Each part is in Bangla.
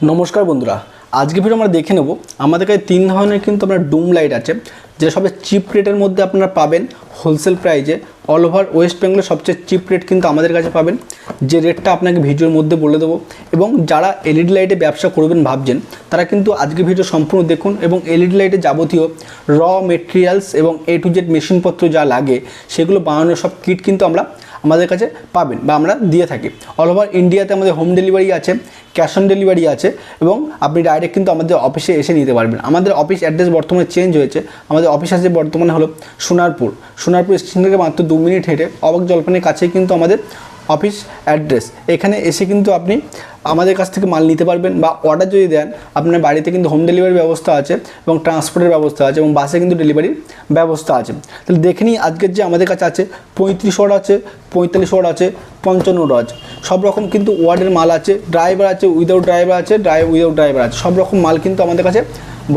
নমস্কার বন্ধুরা, আজকে ভিডিও আমরা দেখে নেব আমাদের কাছে তিন ধরনের কিন্তু আপনার ডুম লাইট আছে, যে সবচেয়ে চিপ রেটের মধ্যে আপনারা পাবেন হোলসেল প্রাইজে। অল ওভার ওয়েস্ট বেঙ্গলের সবচেয়ে চিপ রেট কিন্তু আমাদের কাছে পাবেন, যে রেটটা আপনাকে ভিডিওর মধ্যে বলে দেবো। এবং যারা এলইডি লাইটে ব্যবসা করবেন ভাবছেন, তারা কিন্তু আজকে ভিডিও সম্পূর্ণ দেখুন এবং এলইডি লাইটে যাবতীয় র মেটেরিয়ালস এবং A to Z মেশিনপত্র যা লাগে সেগুলো বানানোর সব কিট কিন্তু আমাদের কাছে পাবেন বা আমরা দিয়ে থাকি। অল ওভার ইন্ডিয়াতে আমাদের হোম ডেলিভারি আছে, ক্যাশ অন ডেলিভারি আছে এবং আপনি ডাইরেক্ট কিন্তু আমাদের অফিসে এসে নিতে পারবেন। আমাদের অফিস অ্যাড্রেস বর্তমানে চেঞ্জ হয়েছে। আমাদের অফিস আছে বর্তমানে হলো সোনারপুর স্টেশন থেকে মাত্র 2 মিনিট হেঁটে অবাক জলপানের কাছেই কিন্তু আমাদের অফিস অ্যাড্রেস। এখানে এসে কিন্তু আপনি আমাদের কাছ থেকে মাল নিতে পারবেন বা অর্ডার যদি দেন আপনার বাড়িতে কিন্তু হোম ডেলিভারির ব্যবস্থা আছে এবং ট্রান্সপোর্টের ব্যবস্থা আছে এবং বাসে কিন্তু ডেলিভারির ব্যবস্থা আছে। তাহলে দেখে নিই আজকের যে আমাদের কাছে আছে 35 ওয়াট আছে, 45 ওয়াট আছে, 55 ওয়াট আছে, সব রকম কিন্তু ওয়ার্ডের মাল আছে। ড্রাইভার আছে, উইদাউট ড্রাইভার আছে, উইদাউট ড্রাইভার আছে, সব রকম মাল কিন্তু আমাদের কাছে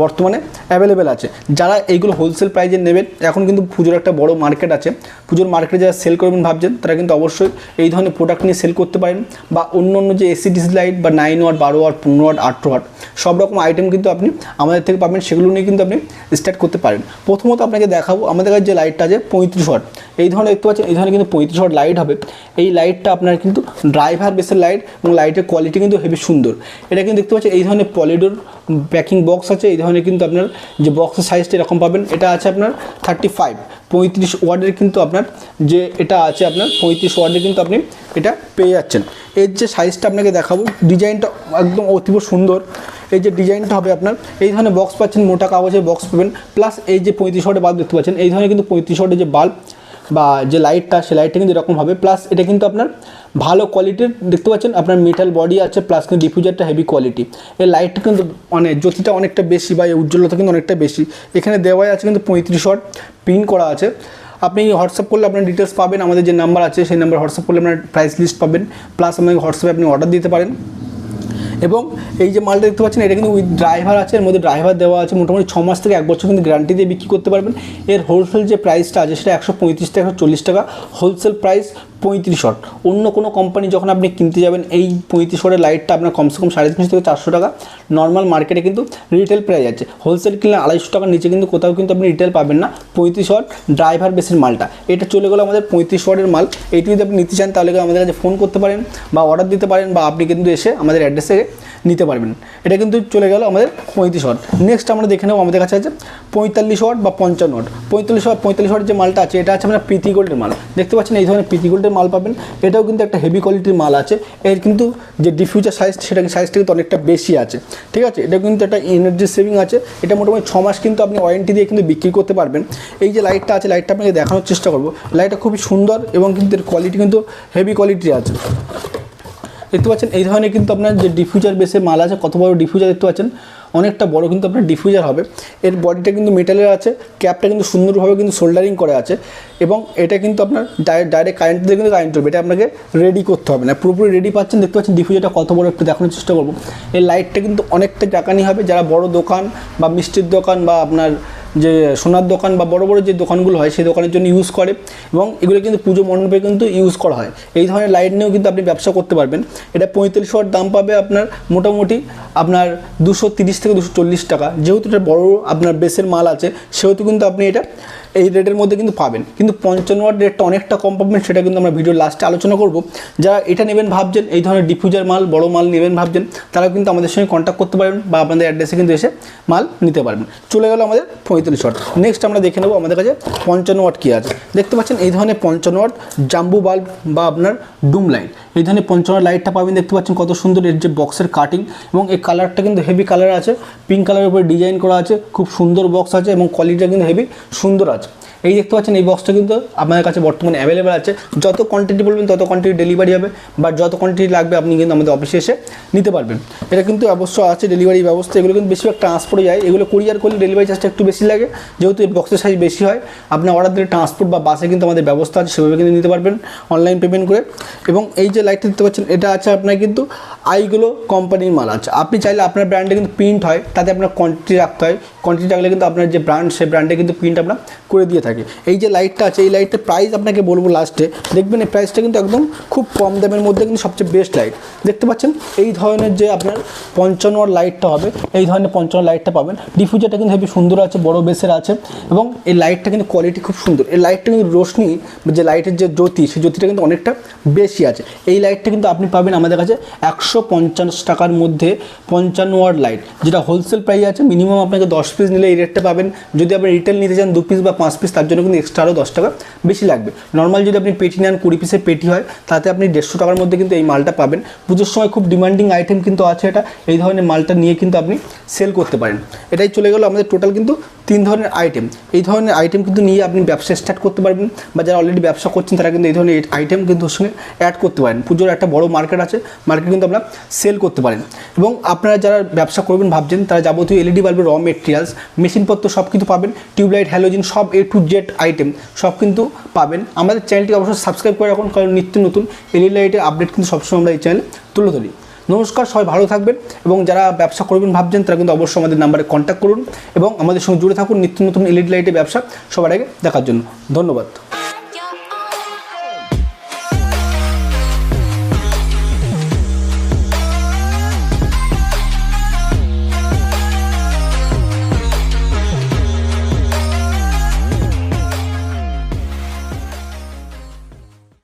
বর্তমানে অ্যাভেলেবেল আছে। যারা এইগুলো হোলসেল প্রাইজে নেবেন, এখন কিন্তু পুজোর একটা বড় মার্কেট আছে, পুজোর মার্কেটে যারা সেল করবেন ভাবছেন তারা কিন্তু অবশ্যই এই ধরনের প্রোডাক্ট নিয়ে সেল করতে পারেন। বা অন্য যে এসিডিসি লাইট বা 9 ওয়াট, 12 ওয়াট, 15 ওয়াট, 18 ওয়াট সব রকম আইটেম কিন্তু আপনি আমাদের থেকে পাবেন, সেগুলো নিয়ে কিন্তু আপনি স্টার্ট করতে পারেন। প্রথমত আপনাকে দেখাবো আমাদের কাছে যে লাইটটা আছে 35 ওয়াট, এই ধরনের দেখতে পাচ্ছেন, এই ধরনের কিন্তু 35 ওয়াট লাইট হবে। এই লাইটটা আপনার কিন্তু ড্রাইভার বেসের লাইট এবং লাইটের কোয়ালিটি কিন্তু হেবি সুন্দর। এটা কিন্তু দেখতে পাচ্ছেন এই ধরনের পলিডোর প্যাকিং বক্স আছে, এই ধরনের কিন্তু আপনার যে বক্সের সাইজটা এরকম পাবেন। এটা আছে আপনার 35 ওয়াটের কিন্তু আপনার যে এটা আছে আপনার 35 ওয়াটের কিন্তু আপনি এটা পেয়ে যাচ্ছেন। এর যে সাইজটা আপনাকে দেখাবো, ডিজাইনটা একদম অতীব সুন্দর। এই যে ডিজাইনটা হবে আপনার এই ধরনের বক্স পাচ্ছেন, মোটা কাগজের বক্স পাবেন, প্লাস এই যে 35 ওয়াটের বাল্ব দেখতে পাচ্ছেন, এই ধরনের কিন্তু 35 ওয়াটের যে বাল্ব বা যে লাইটটা, সেই লাইটটা কিন্তু এরকম হবে। প্লাস এটা কিন্তু আপনার ভালো কোয়ালিটির দেখতে পাচ্ছেন, আপনার মেটাল বডি আছে, প্লাস কিন্তু ডিফিউজারটা হেভি কোয়ালিটি। এই লাইটটা কিন্তু জ্যোতিটা অনেকটা বেশি বা উজ্জ্বলতা কিন্তু অনেকটা বেশি। এখানে দেওয়াই আছে কিন্তু 35 ওয়াট পিন করা আছে। আপনি হোয়াটসঅ্যাপ করলে আপনার ডিটেলস পাবেন, আমাদের যে নাম্বার আছে সেই নাম্বার হোয়াটসঅ্যাপ করলে আপনার প্রাইস লিস্ট পাবেন, প্লাস আপনাকে হোয়াটসঅ্যাপে আপনি অর্ডার দিতে পারেন। এবং এই যে মালটা দেখতে পাচ্ছেন, এটা কিন্তু উইথ ড্রাইভার আছে, এর মধ্যে ড্রাইভার দেওয়া আছে। মোটামুটি 6 মাস থেকে 1 বছর কিন্তু গ্যারান্টি দিয়ে বিক্রি করতে পারবেন। এর হোলসেল যে প্রাইসটা আছে সেটা 135 থেকে 140 টাকা, হোলসেল প্রাইস 35 ওয়াট। অন্য কোনো কোম্পানি যখন আপনি কিনতে যাবেন এই 35 ওয়াটের লাইটটা আপনার কমসে কম 350 থেকে 400 টাকা নর্মাল মার্কেটে কিন্তু রিটেল প্রাইস আছে। হোলসেল কিনলে 250 টাকার নিচে কিন্তু কোথাও কিন্তু আপনি রিটেল পাবেন না 35 ওয়াট ড্রাইভার বেসের মালটা। এটা চলে গেলো আমাদের 35 ওয়াটের মাল। এইটি যদি আপনি নিতে চান তাহলে আমাদের কাছে ফোন করতে পারেন বা অর্ডার দিতে পারেন, বা আপনি কিন্তু এসে আমাদের অ্যাড্রেসে নিতে পারবেন। এটা কিন্তু চলে গেল আমাদের 35 ওয়াট। নেক্সট আমরা দেখে নেব আমাদের কাছে আছে 45 ওয়াট বা 55 ওয়াট। 45 ওয়াট যে মালটা আছে এটা আছে আপনার প্রীতি গোল্ডের মাল। দেখতে পাচ্ছেন এই ধরনের প্রীতি গোল্ডের মাল পাবেন। এটাও কিন্তু একটা হেভি কোয়ালিটির মাল আছে। এর কিন্তু যে ডিফিউজার সাইজটা সাইজটা কিন্তু অনেকটা বেশি আছে, ঠিক আছে। এটা কিন্তু একটা এনার্জি সেভিং আছে। এটা মোটামুটি 6 মাস কিন্তু আপনি ওয়ারেন্টি দিয়ে কিন্তু বিক্রি করতে পারবেন। এই যে লাইটটা আছে, লাইটটা আপনাকে দেখানোর চেষ্টা করবো। লাইটটা খুবই সুন্দর এবং কিন্তু এর কোয়ালিটি কিন্তু হেভি কোয়ালিটির আছে। দেখতে পাচ্ছেন এই ধরনের কিন্তু আপনার যে ডিফিউজার বেসে মাল আছে, কত বড় ডিফিউজার দেখতে পাচ্ছেন, অনেকটা বড় কিন্তু আপনার ডিফিউজার হবে। এর বডিটা কিন্তু মেটালের আছে, ক্যাপটা কিন্তু সুন্দরভাবে কিন্তু সোল্ডারিং করা আছে এবং এটা কিন্তু আপনার ডাইরেক্ট কারেন্ট দিয়ে কিন্তু কারেন্ট হবে। এটা আপনাকে রেডি করতে হবে না, পুরোপুরি রেডি পাচ্ছেন। দেখতে পাচ্ছেন ডিফিউজারটা কত বড়, একটু দেখানোর চেষ্টা করবো। এই লাইটটা কিন্তু অনেকটা জাকানি হবে, যারা বড় দোকান বা মিষ্টির দোকান বা আপনার যে সোনার দোকান বা বড় বড় যে দোকানগুলো হয় সেই দোকানের জন্য ইউজ করে এবং এগুলো কিন্তু পুজো মণ্ডপে কিন্তু ইউজ করা হয়। এই ধরনের লাইট নিয়েও কিন্তু আপনি ব্যবসা করতে পারবেন। এটা 45 ওয়াট দাম পাবে আপনার মোটামুটি আপনার 230 থেকে 240 টাকা। যেহেতু এটা বড় আপনার বেসের মাল আছে সেহেতু কিন্তু আপনি এটা এই রেটের মধ্যে কিন্তু পাবেন। কিন্তু 55 ওয়াট রেটটা অনেকটা কম পাবেন, সেটা কিন্তু আমরা ভিডিওর লাস্টে আলোচনা করব। যারা এটা নেবেন ভাবছেন, এই ধরনের ডিফিউজার মাল বড় মাল নেবেন ভাবছেন, তারা কিন্তু আমাদের সঙ্গে কন্ট্যাক্ট করতে পারবেন বা আপনাদের অ্যাড্রেসে কিন্তু এসে মাল নিতে পারবেন। চলে গেল আমাদের 45 ওয়াট। নেক্সট আমরা দেখে নেব আমাদের কাছে 55 ওয়াট কী আছে। দেখতে পাচ্ছেন এই ধরনের 55 ওয়াট জাম্বু বাল্ব বা আপনার ডুম লাইট। এই ধরনের 55 ওয়াট লাইটটা পাবেন। দেখতে পাচ্ছেন কত সুন্দর এর যে বক্সের কাটিং এবং এই কালারটা কিন্তু হেভি কালার আছে, পিঙ্ক কালারের উপরে ডিজাইন করা আছে, খুব সুন্দর বক্স আছে এবং কোয়ালিটিটা কিন্তু হেভি সুন্দর আছে। এই দেখতে পাচ্ছেন এই বক্সটা কিন্তু আপনাদের কাছে বর্তমানে অ্যাভেলেবেল আছে। যত কোয়ান্টিটি বলবেন তত কোয়ান্টিটি ডেলিভারি হবে, বা যত কোয়ান্টিটি লাগবে আপনি কিন্তু আমাদের অফিসে এসে নিতে পারবেন। এটা কিন্তু অবশ্য আছে ডেলিভারি ব্যবস্থা। এগুলো কিন্তু বেশিরভাগ ট্রান্সপোর্টে যায়, এগুলো কুরিয়ার করলে ডেলিভারি চার্জটা একটু বেশি লাগে, যেহেতু এই বক্সের সাইজ বেশি হয়। আপনার অর্ডার দিলে ট্রান্সপোর্ট বা বাসে কিন্তু আমাদের ব্যবস্থা আছে, সেভাবে কিন্তু নিতে পারবেন অনলাইন পেমেন্ট করে। এবং এই যে লাইটটা দেখতে পাচ্ছেন এটা আছে আপনার কিন্তু আইগুলো কোম্পানির মাল আছে। আপনি চাইলে আপনার ব্র্যান্ডে কিন্তু প্রিন্ট হয়, তাতে আপনার কোয়ান্টিটি রাখতে হয়, কোয়ান্টিটি থাকলে কিন্তু আপনার যে ব্র্যান্ড সেই ব্র্যান্ডে কিন্তু প্রিন্ট আমরা করে দিয়ে থাকি। এই যে লাইটটা আছে এই লাইটটার প্রাইস আপনাকে বলবো লাস্টে, দেখবেন এই প্রাইসটা কিন্তু একদম খুব কম দামের মধ্যে কিন্তু সবচেয়ে বেস্ট লাইট। দেখতে পাচ্ছেন এই ধরনের যে আপনার 55 ওয়াট লাইটটা হবে, এই ধরনের 55 লাইটটা পাবেন। ডিফিউজারটা কিন্তু হেবি সুন্দর আছে, বড় বেসের আছে এবং এই লাইটটা কিন্তু কোয়ালিটি খুব সুন্দর। এই লাইটটা কিন্তু রোশনি যে লাইটের যে জ্যোতি সেই জ্যোতিটা কিন্তু অনেকটা বেশি আছে। এই লাইটটা কিন্তু আপনি পাবেন আমাদের কাছে 150 টাকার মধ্যে 55 ওয়াট লাইট, যেটা হোলসেল প্রাইস আছে। মিনিমাম আপনাকে 10 পিস নিলে এই রেটটা পাবেন। যদি আপনি রিটেল নিতে চান 2 পিস বা 5 পিস, তার জন্য কিন্তু এক্সট্রা আরও 10 টাকা বেশি লাগবে। নর্মাল যদি আপনি পেটি নেন 20 পিসের পেটি হয়, তাতে আপনি 150 টাকার মধ্যে কিন্তু এই মালটা পাবেন। পুজোর সময় খুব ডিমান্ডিং আইটেম কিন্তু আছে এটা। এই ধরনের মালটা নিয়ে কিন্তু আপনি সেল করতে পারেন। এটাই চলে গেল আমাদের টোটাল কিন্তু 3 ধরনের আইটেম। এই ধরনের আইটেম কিন্তু নিয়ে আপনি ব্যবসা স্টার্ট করতে পারবেন, বা যারা অলরেডি ব্যবসা করছেন তারা কিন্তু এই ধরনের আইটেম কিন্তু ওর সঙ্গে অ্যাড করতে পারেন। পুজোর একটা বড় মার্কেট আছে, মার্কেট কিন্তু আপনারা সেল করতে পারেন। এবং আপনারা যারা ব্যবসা করবেন ভাবছেন, তারা যাবতীয় এলইডি বাল্বের র মেটেরিয়ালস, মেশিনপত্র সব কিন্তু পাবেন। টিউবলাইট, হ্যালোজিন সব A to Z আইটেম সব কিন্তু পাবেন। আমাদের চ্যানেলটি অবশ্যই সাবস্ক্রাইব করে রাখুন, কারণ নিত্য নতুন এলইডি লাইটের আপডেট কিন্তু সবসময় আমরা এই চ্যানেলে তুলে ধরি। নমস্কার, সবাই ভালো থাকবেন এবং যারা ব্যবসা করবেন ভাবছেন তারা কিন্তু অবশ্যই আমাদের নাম্বারে কন্ট্যাক্ট করুন এবং আমাদের সঙ্গে জুড়ে থাকুন নিত্য নতুন এলইডি লাইটের ব্যবসা সবার আগে দেখার জন্য। ধন্যবাদ।